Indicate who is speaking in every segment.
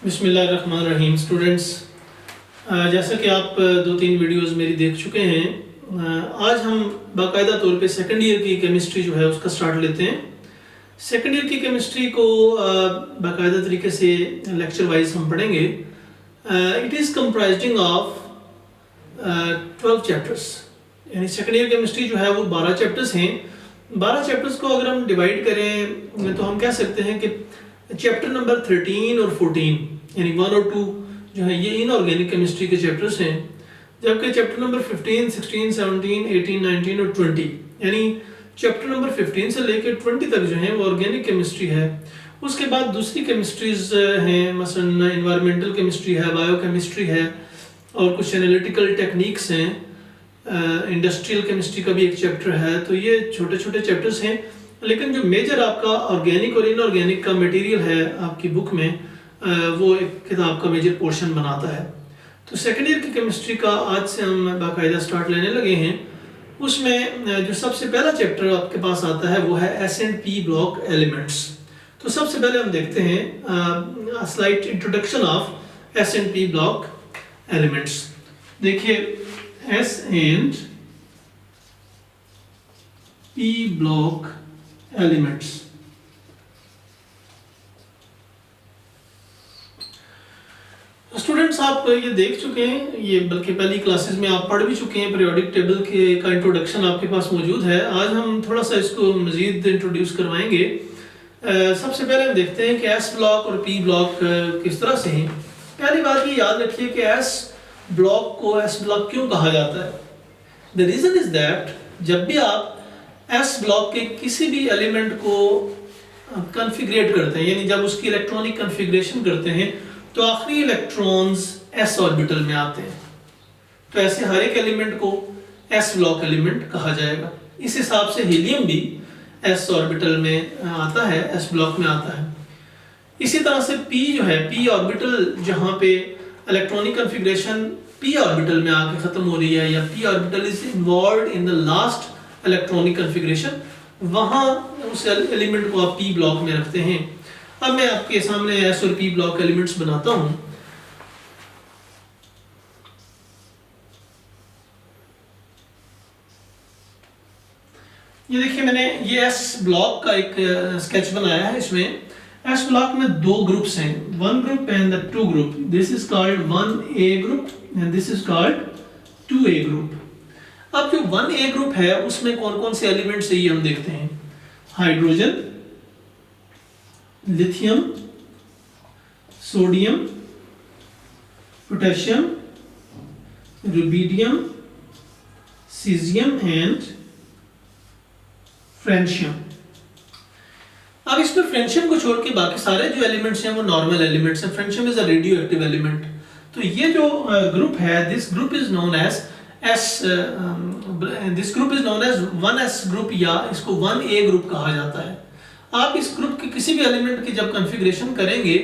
Speaker 1: बिस्मिल्लाहिर्रहमानिर्रहीम स्टूडेंट्स, जैसा कि आप दो तीन वीडियोस मेरी देख चुके हैं, आज हम बाकायदा तौर पे सेकंड ईयर की केमिस्ट्री जो है उसका स्टार्ट लेते हैं। सेकंड ईयर की केमिस्ट्री को बाकायदा तरीके से लेक्चर वाइज हम पढ़ेंगे। It is comprising of 12 chapters, यानी सेकंड ईयर केमिस्ट्री जो है वो 12 चैप्टर्स हैं। 12 चैप्टर्स को अगर हम डिवाइड करें तो हम कह सकते हैं कि चैप्टर नंबर 13 और 14 यानी 1 और 2 जो है ये इनऑर्गेनिक केमिस्ट्री के चैप्टर्स हैं, जबकि चैप्टर नंबर 15, 16, 17, 18, 19 और 20 यानी चैप्टर नंबर 15 से लेकर 20 तक जो है वो ऑर्गेनिक केमिस्ट्री है। उसके बाद दूसरी केमिस्ट्रीज हैं, मसलन इन्वायरमेंटल केमिस्ट्री है, बायोकेमिस्ट्री है और कुछ एनालिटिकल टेक्निक्स हैं, इंडस्ट्रियल केमिस्ट्री का भी एक चैप्टर है। तो ये छोटे छोटे चैप्टर्स हैं, लेकिन जो मेजर आपका ऑर्गेनिक और इनऑर्गेनिक का मटेरियल है आपकी बुक में, वो एक किताब का मेजर पोर्शन बनाता है। तो सेकेंड ईयर की केमिस्ट्री का आज से हम बाकायदा स्टार्ट लेने लगे हैं। उसमें जो सबसे पहला चैप्टर आपके पास आता है वो है S and P block elements. तो सबसे पहले हम देखते हैं slight introduction of S and P block elements. देखिए, S and P block elements. Students, आप ये देख चुके हैं, ये बल्कि पहली क्लासेस में आप पढ़ भी चुके हैं। पीरियोडिक टेबल के का इंट्रोडक्शन आपके पास मौजूद है। आज हम थोड़ा सा इसको मजीद इंट्रोड्यूस करवाएंगे। सबसे पहले हम देखते हैं कि एस ब्लॉक और पी ब्लॉक किस तरह से हैं। पहली बात ये याद रखिए कि एस ब्लॉक को एस ब्लॉक क्यों कहा जाता है। द रीजन इज दैट जब भी आप एस ब्लॉक के किसी भी एलिमेंट को कॉन्फ़िगरेट करते हैं, यानी जब उसकी इलेक्ट्रॉनिक कॉन्फ़िगरेशन करते हैं, तो आखिरी इलेक्ट्रॉन्स एस ऑर्बिटल में आते हैं। तो ऐसे हर एक एलिमेंट को एस ब्लॉक एलिमेंट कहा जाएगा। इस हिसाब से हीलियम भी एस ऑर्बिटल में आता है, एस ब्लॉक में आता है। इसी तरह से पी जो है, पी ऑर्बिटल, जहाँ पे इलेक्ट्रॉनिक कॉन्फ़िगरेशन पी ऑर्बिटल में आके खत्म हो रही है, या P orbital is involved in the last electronic configuration, वहाँ उस एलिमेंट को आप पी ब्लॉक में रखते हैं। अब मैं आपके सामने एस और पी ब्लॉक एलिमेंट्स बनाता हूं। ये देखिए, मैंने ये एस ब्लॉक का एक स्केच बनाया है। इसमें एस ब्लॉक में दो ग्रुप्स हैं, one group and the two group. This is called 1A group and this is called 2A group. अब जो 1A ग्रुप है उसमें कौन कौन से एलिमेंट्स है ये हम देखते हैं। Hydrogen, lithium, sodium, potassium, rubidium, caesium and francium. अब इसमें फ्रेंशियम को छोड़ के बाकी सारे जो एलिमेंट्स हैं वो नॉर्मल एलिमेंट्स हैं। Francium is a radioactive element. तो ये जो ग्रुप है, this group is known as this group is known as 1S group, या इसको 1A ग्रुप कहा जाता है। आप इस ग्रुप के किसी भी एलिमेंट की जब कॉन्फ़िगरेशन करेंगे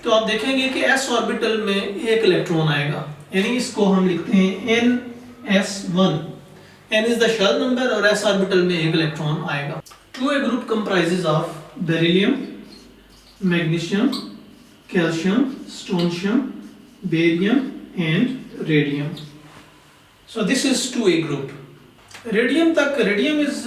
Speaker 1: तो आप देखेंगे कि s ऑर्बिटल में एक इलेक्ट्रॉन आएगा, यानी इसको हम लिखते हैं NS1। n is the shell number और s ऑर्बिटल में एक इलेक्ट्रॉन आएगा। 2A group comprises of beryllium, magnesium, calcium, strontium, barium and radium. So this is 2A group. Radium तक, रेडियम इज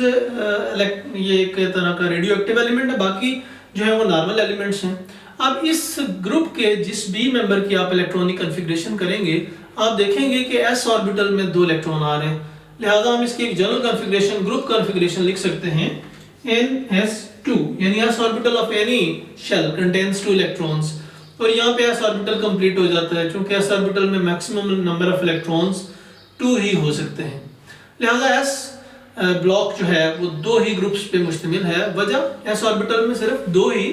Speaker 1: ये एक तरह का रेडियो एक्टिव एलिमेंट है, बाकी जो है वो नॉर्मल एलिमेंट्स हैं। अब इस ग्रुप के जिस भी मेंबर की आप इलेक्ट्रॉनिक कॉन्फ़िगरेशन करेंगे, आप देखेंगे कि s ऑर्बिटल में 2 इलेक्ट्रॉन आ रहे हैं। लिहाजा हम इसकी एक जनरल कॉन्फ़िगरेशन, ग्रुप कॉन्फ़िगरेशन लिख सकते हैं NS2, यानी s orbital of any shell contains 2 electrons. और यहाँ पे s ऑर्बिटल कंप्लीट हो जाता है, क्योंकि s ऑर्बिटल में मैक्सिमम नंबर ऑफ इलेक्ट्रॉन्स 2 ही हो सकते हैं। लिहाजा एस ब्लॉक जो है वो 2 ही ग्रुप्स पे मुश्तमिल है। वजह, एस ऑर्बिटल में सिर्फ 2 ही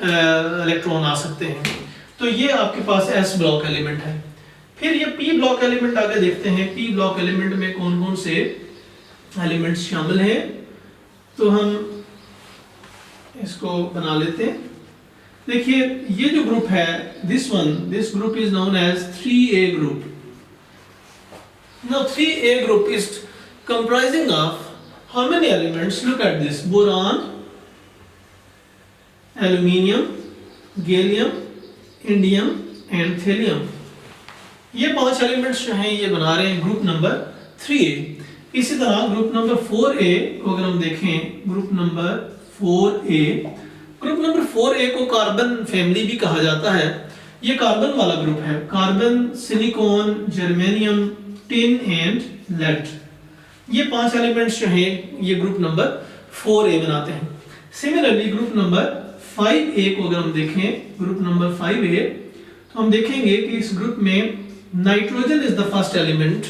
Speaker 1: इलेक्ट्रॉन आ सकते हैं। तो ये आपके पास एस ब्लॉक एलिमेंट है। फिर ये पी ब्लॉक एलिमेंट आगे देखते हैं। पी ब्लॉक एलिमेंट में कौन कौन से एलिमेंट्स शामिल हैं, तो हम इसको बना लेते हैं। देखिए, ये जो ग्रुप है, this group is known as 3A group. Now 3A group is comprising of how many elements? Look at this: boron, aluminium, gallium, indium and thallium. ये 5 एलिमेंट्स जो हैं ये बना रहे हैं ग्रुप नंबर 3A। इसी तरह ग्रुप नंबर 4A को अगर हम देखें, ग्रुप नंबर 4A को कार्बन फैमिली भी कहा जाता है। ये कार्बन वाला ग्रुप है, carbon, silicon, germanium, tin and lead. ये 5 एलिमेंट्स जो हैं ये ग्रुप नंबर 4A बनाते हैं। सिमिलरली ग्रुप नंबर 5A को अगर हम देखें, ग्रुप नंबर 5A, तो हम देखेंगे कि इस ग्रुप में nitrogen is the first element.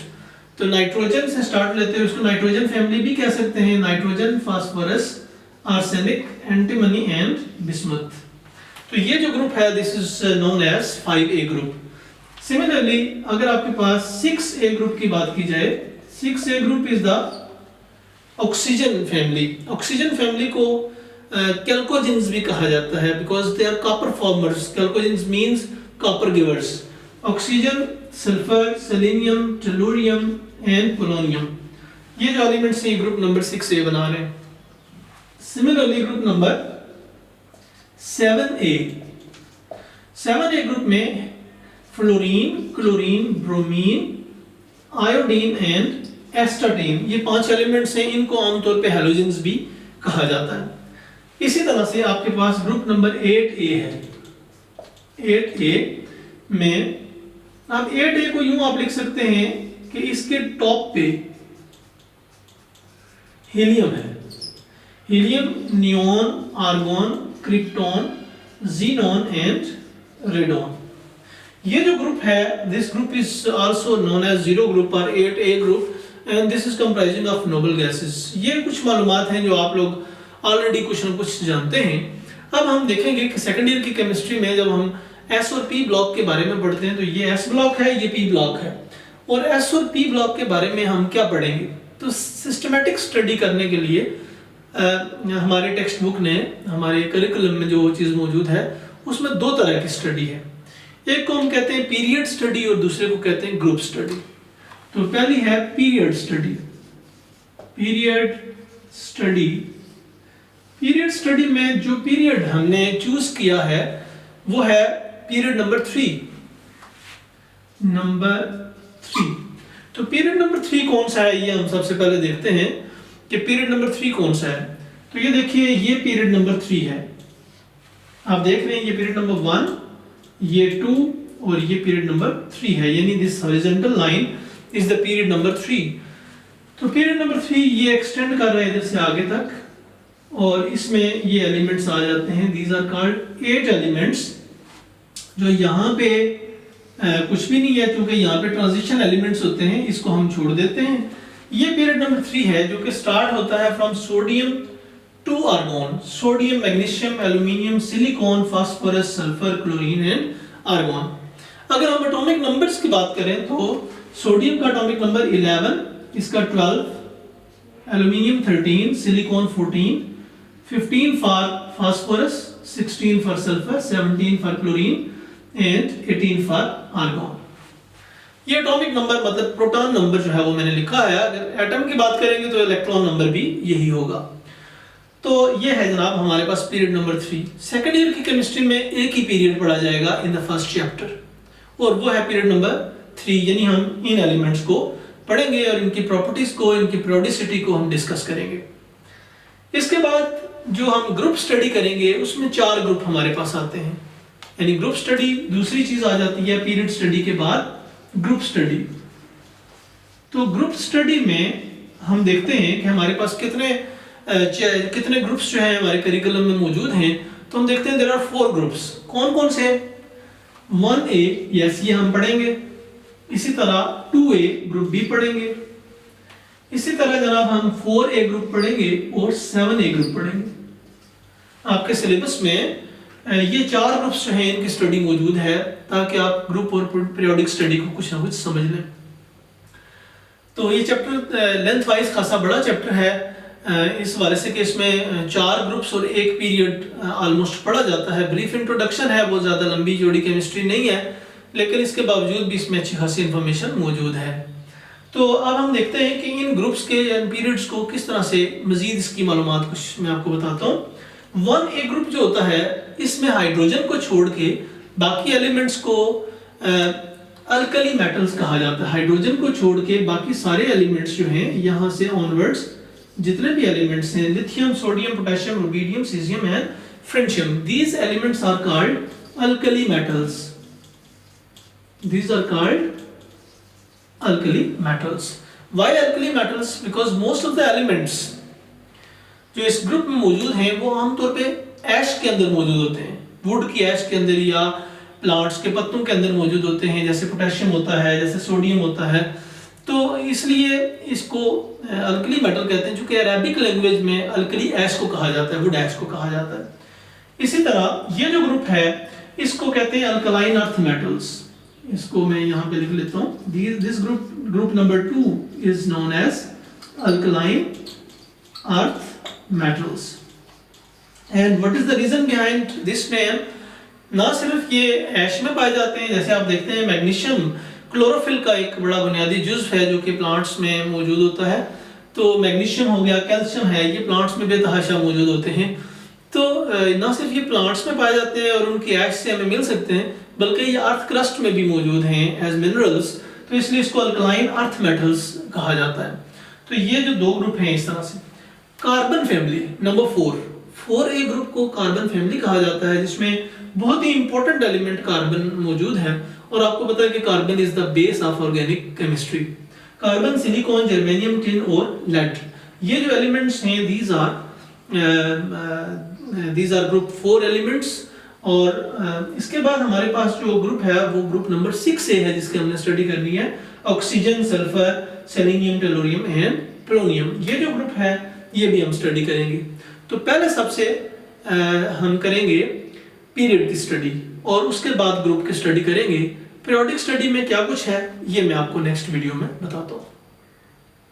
Speaker 1: तो नाइट्रोजन से स्टार्ट लेते हैं, उसको नाइट्रोजन फैमिली भी कह सकते हैं, nitrogen, phosphorus, arsenic, antimony and bismuth. तो ये जो ग्रुप है this is known as 5A group. Similarly अगर आपके पास 6A ग्रुप की बात की जाए, 6A group is the oxygen family. Oxygen family को कैल्कोजेंस भी कहा जाता है because they are copper formers. Chalcogens means copper givers. Oxygen, sulphur, selenium, tellurium and polonium, ये जो एलिमेंट्स हैं ग्रुप नंबर 6A बना रहे हैं। Similarly group number 7A group में fluorine, chlorine, bromine, iodine and astatine, ये 5 एलिमेंट्स हैं। इनको आमतौर पे हैलोजेंस भी कहा जाता है। इसी तरह से आपके पास ग्रुप नंबर 8A है। 8A में अब 8A को यूं आप लिख सकते हैं कि इसके टॉप पे हीलियम है। Helium, neon, argon, krypton, xenon and radon. ये जो ग्रुप है this group is also known as 0 group और 8A group and this is comprising of noble gases. ये कुछ मालूमात हैं जो आप लोग ऑलरेडी कुछ न कुछ जानते हैं। अब हम देखेंगे कि सेकंड ईयर की केमिस्ट्री में जब हम S और P ब्लॉक के बारे में पढ़ते हैं तो ये S ब्लॉक है, ये P ब्लॉक है, और S और P ब्लॉक के बारे में हम क्या पढ़ेंगे। तो सिस्टमैटिक स्टडी करने के लिए हमारे टेक्स्ट बुक ने, हमारे करिकुलम में जो चीज़ मौजूद है उसमें 2 तरह की स्टडी है। एक को हम कहते हैं पीरियड स्टडी और दूसरे को कहते हैं ग्रुप स्टडी। तो पहली है period study. Period study, period study में जो पीरियड हमने चूज किया है वो है पीरियड नंबर 3। तो पीरियड नंबर 3 कौन सा है ये हम सबसे पहले देखते हैं कि पीरियड नंबर 3 कौन सा है। तो ये देखिए ये पीरियड नंबर 3 है। आप देख रहे हैं ये पीरियड नंबर 1, ये 2 और ये पीरियड नंबर 3 है, यानी this horizontal line is the period number 3। तो पीरियड नंबर 3 ये एक्सटेंड कर रहा है इधर से आगे तक और इसमें ये एलिमेंट्स आ जाते हैं। These are called 8 elements. जो यहाँ पे कुछ भी नहीं है क्योंकि यहाँ पे ट्रांजिशन एलिमेंट्स होते हैं, इसको हम छोड़ देते हैं। ये पीरियड नंबर 3 है जो कि स्टार्ट होता है from sodium to argon. Sodium, magnesium, aluminium, silicon, phosphorus, sulphur, chlorine and argon. अगर हम एटॉमिक नंबर्स की बात करें तो सोडियम का एटॉमिक नंबर 11, इसका 12, aluminium 13, silicon 14, 15 for phosphorus, 16 for sulphur, 17 for chlorine and 18 for argon. ये एटॉमिक नंबर मतलब प्रोटॉन नंबर जो है वो मैंने लिखा है। अगर एटम की बात करेंगे तो इलेक्ट्रॉन नंबर भी यही होगा। तो ये है जनाब हमारे पास पीरियड नंबर 3। सेकंड ईयर की केमिस्ट्री में एक ही पीरियड पढ़ा जाएगा इन द फर्स्ट चैप्टर और वो है पीरियड नंबर 3, यानी हम इन एलिमेंट्स को पढ़ेंगे और इनकी प्रॉपर्टीज को, इनकी पीरियोडिसिटी को हम डिस्कस करेंगे। इसके बाद जो हम ग्रुप स्टडी करेंगे उसमें 4 ग्रुप हमारे पास आते हैं, यानी ग्रुप स्टडी दूसरी चीज आ जाती है पीरियड स्टडी के बाद ग्रुप स्टडी। तो ग्रुप स्टडी में हम देखते हैं कि हमारे पास कितने ग्रुप्स जो हैं हमारे करिकुलम में मौजूद हैं। तो हम देखते हैं देयर आर 4 ग्रुप्स। कौन कौन से? 1A, यस ये हम पढ़ेंगे। इसी तरह 2A ग्रुप बी पढ़ेंगे। इसी तरह जनाब हम 4A ग्रुप पढ़ेंगे और 7A ग्रुप पढ़ेंगे। आपके सिलेबस में ये 4 ग्रुप्स जो हैं इनकी स्टडी मौजूद है ताकि आप ग्रुप और पीरियोडिक स्टडी को कुछ ना कुछ समझ लें। तो ये चैप्टर लेंथ वाइज खासा बड़ा चैप्टर है इस वाले से कि इसमें 4 ग्रुप्स और 1 पीरियड ऑलमोस्ट पढ़ा जाता है। ब्रीफ इंट्रोडक्शन है, बहुत ज़्यादा लंबी चौड़ी केमिस्ट्री नहीं है, लेकिन इसके बावजूद भी इसमें अच्छी खासी इन्फॉर्मेशन मौजूद है। तो अब हम देखते हैं कि इन ग्रुप्स के पीरियड्स को किस तरह से मजीद इसकी मालूमात कुछ मैं आपको बताता हूँ। 1A ग्रुप जो होता है इसमें हाइड्रोजन को छोड़ के बाकी एलिमेंट्स को अल्कली मेटल्स कहा जाता है। हाइड्रोजन को छोड़ के बाकी सारे एलिमेंट्स जो हैं यहाँ से ऑनवर्ड्स जितने भी एलिमेंट्स हैं, lithium, sodium, potassium, rubidium, caesium and francium, these elements are called alkali metals. These are called alkali metals. Why alkali metals? Because most of the elements जो इस ग्रुप में मौजूद हैं वो आमतौर पे ऐश के अंदर मौजूद होते हैं, वुड की ऐश के अंदर या प्लांट्स के पत्तों के अंदर मौजूद होते हैं, जैसे पोटेशियम होता है, जैसे सोडियम होता है। तो इसलिए इसको अल्कली मेटल कहते हैं, जो कि अरेबिक लैंग्वेज में अल्कली ऐश को कहा जाता है, वुड ऐश को कहा जाता है। इसी तरह ये जो ग्रुप है इसको कहते हैं अल्कलाइन अर्थ मेटल्स। इसको मैं यहाँ पे लिख लेता हूँ। This group number 2 is known as alkaline earth metals. And what is the reason behind this name? ना सिर्फ ये ऐश में पाए जाते हैं, जैसे आप देखते हैं मैग्नीशियम क्लोरोफिल का एक बड़ा बुनियादी जुज़्व है जो कि प्लांट्स में मौजूद होता है। तो मैग्नीशियम हो गया, कैल्शियम है, ये प्लांट्स में बेतहाशा मौजूद होते हैं। तो ना सिर्फ ये प्लांट्स में पाए जाते हैं और उनकी ऐश से हमें मिल सकते हैं, बल्कि ये अर्थ क्रस्ट में भी मौजूद हैं एज मिनरल्स। तो इसलिए इसको अल्कलाइन अर्थ मेटल्स कहा जाता है। तो ये जो दो ग्रुप हैं इस तरह से। Carbon family number 4A group को कार्बन फैमिली कहा जाता है, जिसमें बहुत ही इंपॉर्टेंट एलिमेंट कार्बन मौजूद है। और आपको पता है कि carbon is the base of organic chemistry. Carbon, silicon, germanium, tin और लेड, ये जो एलिमेंट्स हैं these are group 4 elements। और इसके बाद हमारे पास जो ग्रुप है वो ग्रुप नंबर 6A है, जिसकी हमने स्टडी करनी है। Oxygen, sulphur, selenium, tellurium and polonium, ये जो ग्रुप है ये भी हम स्टडी करेंगे। तो पहले सबसे हम करेंगे पीरियड की स्टडी और उसके बाद ग्रुप की स्टडी करेंगे। पीरियोडिक स्टडी में क्या कुछ है ये मैं आपको नेक्स्ट वीडियो में बताता हूँ।